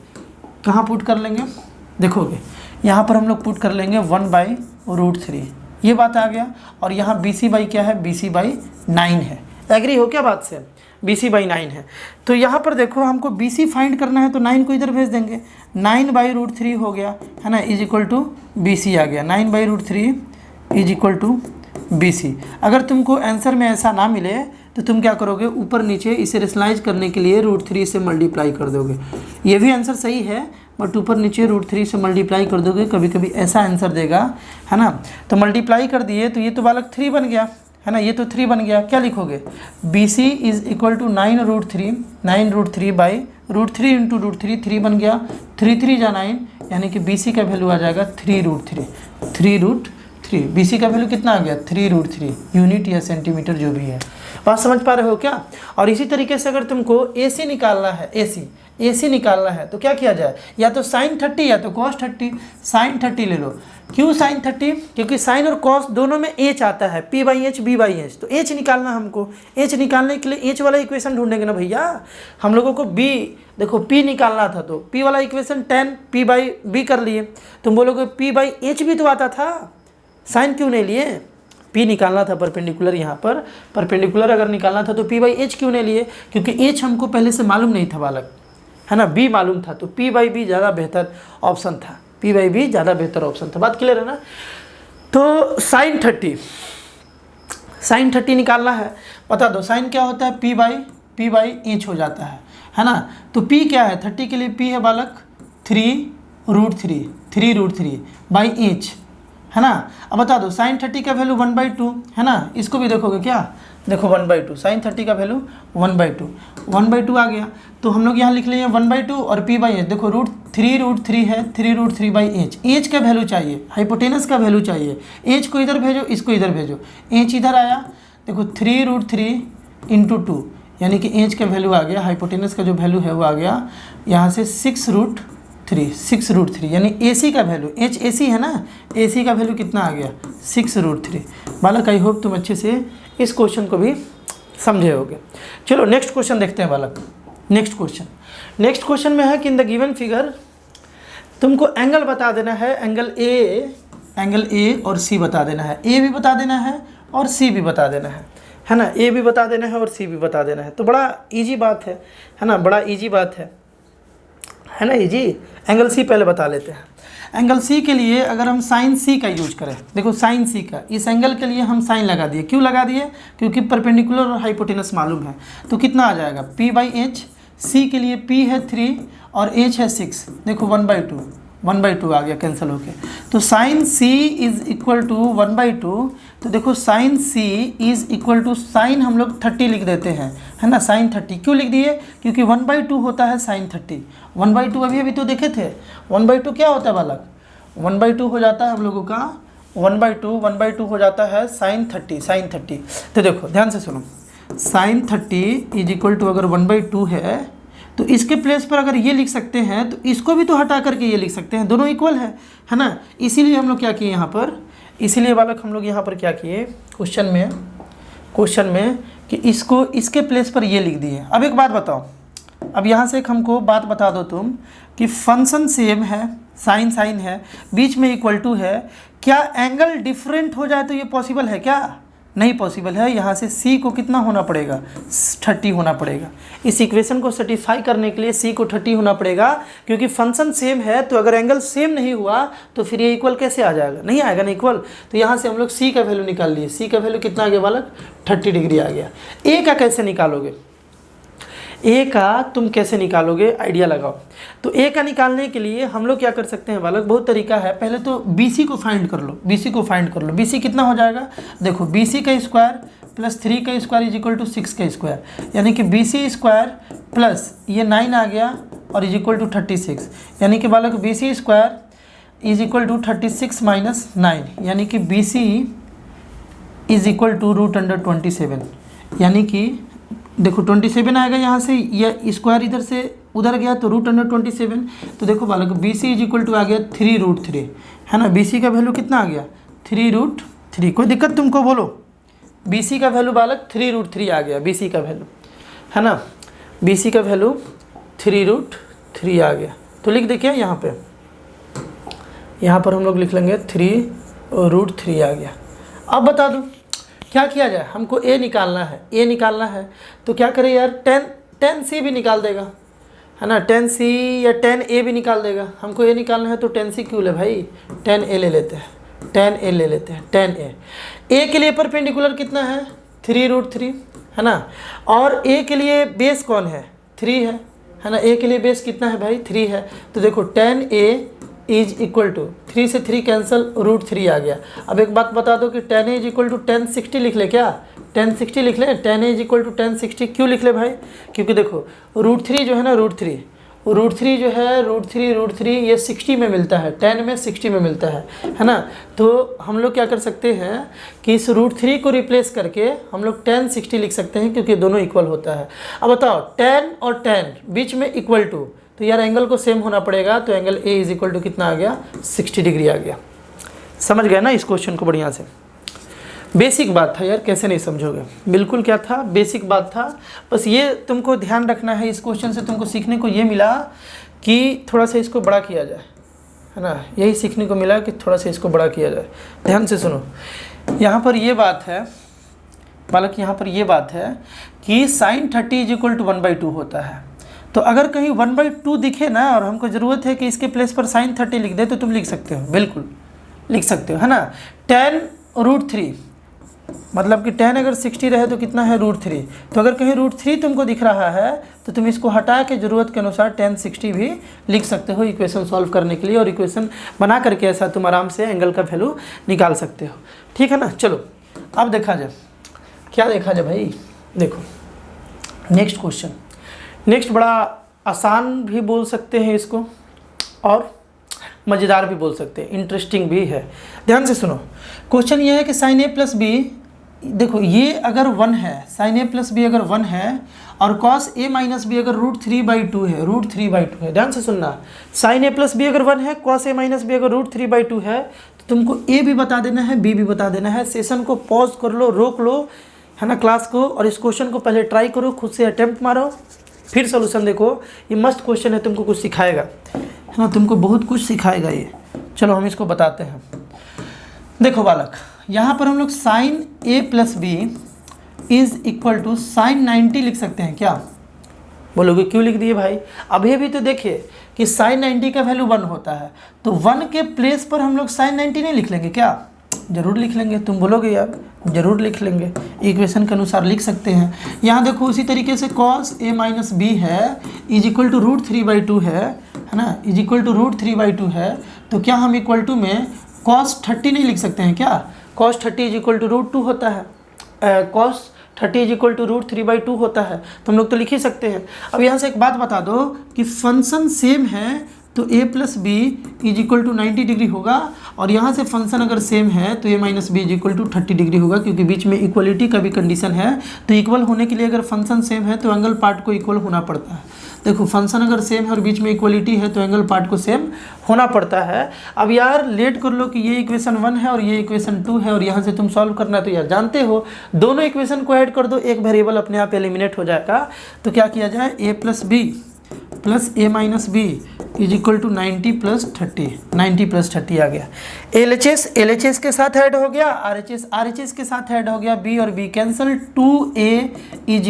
कहाँ पुट कर लेंगे देखोगे, यहाँ पर हम लोग पुट कर लेंगे 1/√3, ये बात आ गया। और यहाँ BC/ क्या है, BC/9 है। एग्री हो क्या बात से? BC/9 है। तो यहाँ पर देखो हमको BC फाइंड करना है, तो 9 को इधर भेज देंगे, 9/√3 हो गया, है ना, इज इक्वल टू BC आ गया। 9/√3 इज इक्वल टू BC। अगर तुमको आंसर में ऐसा ना मिले तो तुम क्या करोगे, ऊपर नीचे इसे रेशनलाइज करने के लिए √3 से मल्टीप्लाई कर दोगे। ये भी आंसर सही है, बट ऊपर नीचे √3 से मल्टीप्लाई कर दोगे, कभी कभी ऐसा आंसर देगा, है ना। तो मल्टीप्लाई कर दिए तो ये तो बालक 3 बन गया, है ना, ये तो 3 बन गया। क्या लिखोगे, BC is equal to 9√3 into √3, 3 बन गया, 3 जा 9, यानी कि BC का वैल्यू आ जाएगा 3√3। BC का वैल्यू कितना आ गया 3√3 यूनिट या सेंटीमीटर जो भी है। बात समझ पा रहे हो क्या? और इसी तरीके से अगर तुमको AC निकालना है, AC निकालना है तो क्या किया जाए, या तो sin 30 या तो cos 30। sin 30 ले लो। क्यों sin 30? क्योंकि sin और cos दोनों में H आता है, P/H B/H। तो H निकालना हमको, H निकालने के लिए H वाला इक्वेशन ढूंढेंगे ना भैया। हम लोगों को B, देखो P निकालना था तो P वाला इक्वेशन 10 P/B कर लिए। तुम बोलोगे P/H भी तो आता था, साइन क्यों नहीं लिए? P निकालना था परपेंडिकुलर, यहाँ पर परपेंडिकुलर अगर निकालना था तो P/H क्यों नहीं लिए? क्योंकि H हमको पहले से मालूम नहीं था बालक, है ना, B मालूम था, तो P/B ज़्यादा बेहतर ऑप्शन था, P/B ज़्यादा बेहतर ऑप्शन था। बात क्लियर है ना? तो साइन 30 साइन 30 निकालना है, बता दो साइन क्या होता है, पी बाई एच हो जाता है ना। तो पी क्या है, 30 के लिए पी है बालक 3√3 बाई एच, है ना। अब बता दो साइन 30 का वैल्यू 1/2 है ना, इसको भी देखोगे क्या, देखो 1/2, साइन 30 का वैल्यू 1/2 आ गया। तो हम लोग यहाँ लिख लिए 1/2 और पी बाई एच, देखो √3 है, 3√3 बाई एच। एच का वैल्यू चाहिए, हाइपोटेनस का वैल्यू चाहिए। एच को इधर भेजो, इसको इधर भेजो, एच इधर आया, देखो 3√3 × 2 यानी कि एच का वैल्यू आ गया, हाइपोटेनस का जो वैल्यू है वो आ गया यहाँ से 6√3 यानी AC का वैल्यू, एच AC है ना, AC का वैल्यू कितना आ गया 6√3। बालक आई होप तुम अच्छे से इस क्वेश्चन को भी समझे होगे। चलो नेक्स्ट क्वेश्चन देखते हैं बालक। नेक्स्ट क्वेश्चन में है कि इन द गिवन फिगर तुमको एंगल बता देना है, एंगल A और C बता देना है, A भी बता देना है और C भी बता देना है ना, A भी बता देना है और C भी बता देना है। तो बड़ा इजी बात है ना, बड़ा इजी बात है ना, इजी। एंगल C पहले बता लेते हैं। एंगल C के लिए अगर हम साइन C का यूज करें, देखो साइन C का, इस एंगल के लिए हम साइन लगा दिए, क्यों लगा दिए, क्योंकि परपेंडिकुलर और हाइपोटेनस मालूम है। तो कितना आ जाएगा p/h, C के लिए p है 3 और h है 6, देखो 1/2 आ गया कैंसिल होके। तो sine C is equal to 1/2, तो देखो sine C is equal to sine हम लोग 30 लिख देते हैं, है ना, साइन 30 क्यों लिख दिए, क्योंकि 1/2 होता है साइन 30। 1/2 अभी तो देखे थे, 1/2 क्या होता है बालक, 1/2 हो जाता है हम लोगों का 1/2 हो जाता है साइन 30। तो देखो ध्यान से सुनो, साइन 30 इज इक्वल टू अगर 1/2 है तो इसके प्लेस पर अगर ये लिख सकते हैं तो इसको भी तो हटा करके ये लिख सकते हैं, दोनों इक्वल है ना। इसीलिए हम लोग क्या किए यहाँ पर, इसीलिए बालक हम लोग यहाँ पर क्या किए क्वेश्चन में कि इसको इसके प्लेस पर ये लिख दिए। अब एक बात बताओ, अब यहाँ से एक हमको बात बता दो तुम कि फंक्शन सेम है, साइन है, बीच में इक्वल टू है, क्या एंगल डिफरेंट हो जाए तो ये पॉसिबल है क्या, नहीं पॉसिबल है। यहाँ से C को कितना होना पड़ेगा, 30 होना पड़ेगा। इस इक्वेशन को सेटिस्फाई करने के लिए C को 30 होना पड़ेगा, क्योंकि फंक्शन सेम है। तो अगर एंगल सेम नहीं हुआ तो फिर ये इक्वल कैसे आ जाएगा, नहीं आएगा ना इक्वल। तो यहाँ से हम लोग C का वैल्यू निकाल लिए, C का वैल्यू कितना आ गया बालक 30 डिग्री आ गया। A का कैसे निकालोगे, A का तुम कैसे निकालोगे, आइडिया लगाओ। तो A का निकालने के लिए हम लोग क्या कर सकते हैं बालक, बहुत तरीका है। पहले तो BC को फाइंड कर लो, BC कितना हो जाएगा, देखो BC का स्क्वायर प्लस 3 का स्क्वायर इज इक्वल टू 6 का स्क्वायर, यानी कि BC स्क्वायर प्लस ये 9 आ गया और इज इक्वल टू 36, यानी कि बालक BC square is equal to 36 minus 9, यानी कि BC इज इक्वल टू √27, यानी कि देखो 27 आएगा यहाँ से, यह स्क्वायर इधर से उधर गया तो √27। तो देखो बालक BC इज इक्वल टू आ गया 3√3, है ना। BC का वैल्यू कितना आ गया 3√3, कोई दिक्कत तुमको बोलो, BC का वैल्यू बालक 3√3 आ गया, BC का वैल्यू, है ना, BC का वैल्यू 3√3 आ गया। तो लिख देखिए यहाँ पर हम लोग लिख लेंगे 3√3 आ गया। अब बता दो क्या किया जाए, हमको A निकालना है, तो क्या करें यार, tan C भी निकाल देगा, है ना, tan C या tan A भी निकाल देगा। हमको A निकालना है तो tan C क्यों ले भाई, tan A ले लेते हैं, tan A। A के लिए परपेंडिकुलर कितना है 3√3, है ना, और A के लिए बेस कौन है 3 है ना, A के लिए बेस कितना है भाई 3 है। तो देखो tan A is equal to 3 से 3 कैंसिल, √3 आ गया। अब एक बात बता दो कि tan A is equal to tan 60 लिख ले क्या, tan 60 लिख ले, tan A is equal to tan 60 क्यों लिख ले भाई, क्योंकि देखो √3 जो है ना, √3 जो है √3 ये 60 में मिलता है, tan में 60 में मिलता है ना। तो हम लोग क्या कर सकते हैं कि इस √3 को रिप्लेस करके हम लोग tan 60 लिख सकते हैं, क्योंकि दोनों इक्वल होता है। अब बताओ tan और tan बीच में इक्वल टू, तो यार एंगल को सेम होना पड़ेगा, तो angle A is equal to कितना आ गया 60 डिग्री आ गया। समझ गए ना इस क्वेश्चन को बढ़िया से, बेसिक बात था यार, कैसे नहीं समझोगे, बिल्कुल क्या था, बेसिक बात था। बस ये तुमको ध्यान रखना है, इस क्वेश्चन से तुमको सीखने को ये मिला कि थोड़ा सा इसको बड़ा किया जाए, है ना, यही सीखने को मिला कि थोड़ा सा इसको बड़ा किया जाए। ध्यान से सुनो, यहाँ पर ये बात है बालक, यहाँ पर ये बात है कि साइन 30 इज इक्वल टू 1/2 होता है। तो अगर कहीं 1/2 दिखे ना और हमको ज़रूरत है कि इसके प्लेस पर साइन 30 लिख दे, तो तुम लिख सकते हो, बिल्कुल लिख सकते हो, है ना। tan √3 मतलब कि tan अगर 60 रहे तो कितना है √3। तो अगर कहीं √3 तुमको दिख रहा है तो तुम इसको हटा के ज़रूरत के अनुसार tan 60 भी लिख सकते हो इक्वेशन सॉल्व करने के लिए, और इक्वेशन बना करके ऐसा तुम आराम से एंगल का वैल्यू निकाल सकते हो। ठीक है ना। चलो अब देखा जाए, क्या देखा जाए भाई, देखो नेक्स्ट क्वेश्चन। नेक्स्ट बड़ा आसान भी बोल सकते हैं इसको और मज़ेदार भी बोल सकते हैं, इंटरेस्टिंग भी है। ध्यान से सुनो, क्वेश्चन ये है कि sin a + b, देखो ये अगर 1 है, sin a + b अगर 1 है और cos a - b अगर √3/2 है, √3/2 है। ध्यान से सुनना, sin a + b अगर 1 है, cos a - b अगर √3/2 है, तो तुमको a भी बता देना है, b भी बता देना है। सेशन को पॉज कर लो, रोक लो, है ना, क्लास को, और इस क्वेश्चन को पहले ट्राई करो, खुद से अटेम्प्ट मारो, फिर सोल्यूशन देखो। ये मस्त क्वेश्चन है, तुमको कुछ सिखाएगा, है ना, तुमको बहुत कुछ सिखाएगा ये। चलो हम इसको बताते हैं। देखो बालक, यहाँ पर हम लोग sin a + b = sin 90 लिख सकते हैं क्या? बोलोगे क्यों लिख दिए भाई? अभी भी तो देखिए कि sin 90 का वैल्यू 1 होता है, तो 1 के प्लेस पर हम लोग sin 90 नहीं लिख लेंगे क्या? जरूर लिख लेंगे। तुम बोलोगे यार जरूर लिख लेंगे, इक्वेशन के अनुसार लिख सकते हैं। यहाँ देखो उसी तरीके से cos a - b है = √3/2 है ना, = √3/2 है, तो क्या हम इक्वल टू में cos 30 नहीं लिख सकते हैं क्या? cos 30 = √2 होता है, cos 30 = √3/2 होता है, तो हम लोग तो लिख ही सकते हैं। अब यहाँ से एक बात बता दो कि फंक्शन सेम है तो a + b = 90 डिग्री होगा, और यहाँ से फंक्शन अगर सेम है तो a - b = 30 डिग्री होगा, क्योंकि बीच में इक्वलिटी का भी कंडीशन है। तो इक्वल होने के लिए अगर फंक्शन सेम है तो एंगल पार्ट को इक्वल होना पड़ता है। देखो फंक्शन अगर सेम है और बीच में इक्वलिटी है तो एंगल पार्ट को सेम होना पड़ता है। अब यार लेट कर लो कि ये इक्वेशन 1 है और ये इक्वेशन 2 है, और यहाँ से तुम सॉल्व करना है, तो यार जानते हो दोनों इक्वेशन को ऐड कर दो, एक वेरिएबल अपने आप एलिमिनेट हो जाएगा। तो क्या किया जाए, a + b + a - b = 90 + 30, 90 + 30 आ गया। LHS के साथ ऐड हो गया, RHS के साथ ऐड हो गया, b और b cancel, 2a =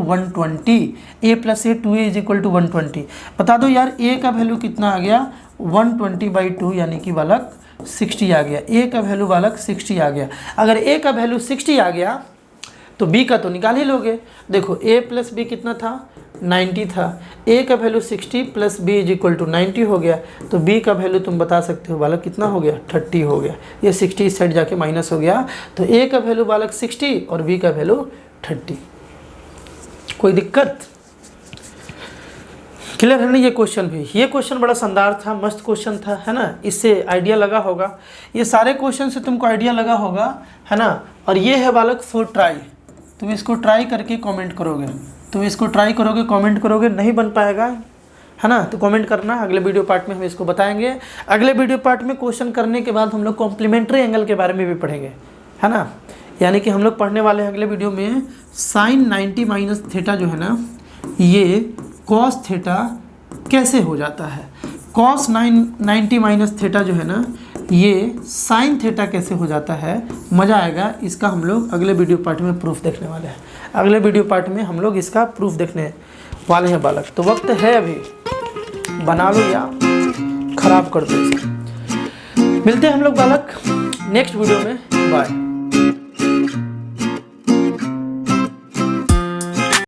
120, a + a 2a = 120। बता दो यार a का वैल्यू कितना आ गया, 120/2 यानी कि बालक 60 आ गया। a का वैल्यू बालक 60 आ गया। अगर a का वैल्यू 60 आ गया तो b का तो निकाल ही लोगे। देखो a + b कितना था, 90 था, a का वैल्यू 60 + b = 90 हो गया, तो b का वैल्यू तुम बता सकते हो बालक कितना हो गया, 30 हो गया। ये 60 इस साइड जाके माइनस हो गया, तो a का वैल्यू बालक 60 और b का वैल्यू 30। कोई दिक्कत? क्लियर है ना? ये क्वेश्चन भी, ये क्वेश्चन बड़ा शानदार था, मस्त क्वेश्चन था, है ना, इससे आइडिया लगा होगा। ये सारे क्वेश्चन से तुमको आइडिया लगा होगा, है ना। और ये है बालक 4 ट्राई, तुम इसको ट्राई करके कमेंट करोगे, तुम इसको ट्राई करोगे, कमेंट करोगे, नहीं बन पाएगा, है ना, तो कमेंट करना। अगले वीडियो पार्ट में हम इसको बताएंगे। अगले वीडियो पार्ट में क्वेश्चन करने के बाद हम लोग कॉम्प्लीमेंट्री एंगल के बारे में भी पढ़ेंगे, है ना। यानी कि हम लोग पढ़ने वाले हैं अगले वीडियो में sin 90 - थीटा जो है ना, ये cos थीटा कैसे हो जाता है, cos 90 - थीटा जो है ना, ये साइन थीटा कैसे हो जाता है। मज़ा आएगा। इसका हम लोग अगले वीडियो पार्ट में प्रूफ देखने वाले हैं। अगले वीडियो पार्ट में हम लोग इसका प्रूफ देखने वाले हैं बालक। तो वक्त है अभी, बना लो या ख़राब कर दो इसको। मिलते हैं हम लोग बालक नेक्स्ट वीडियो में। बाय।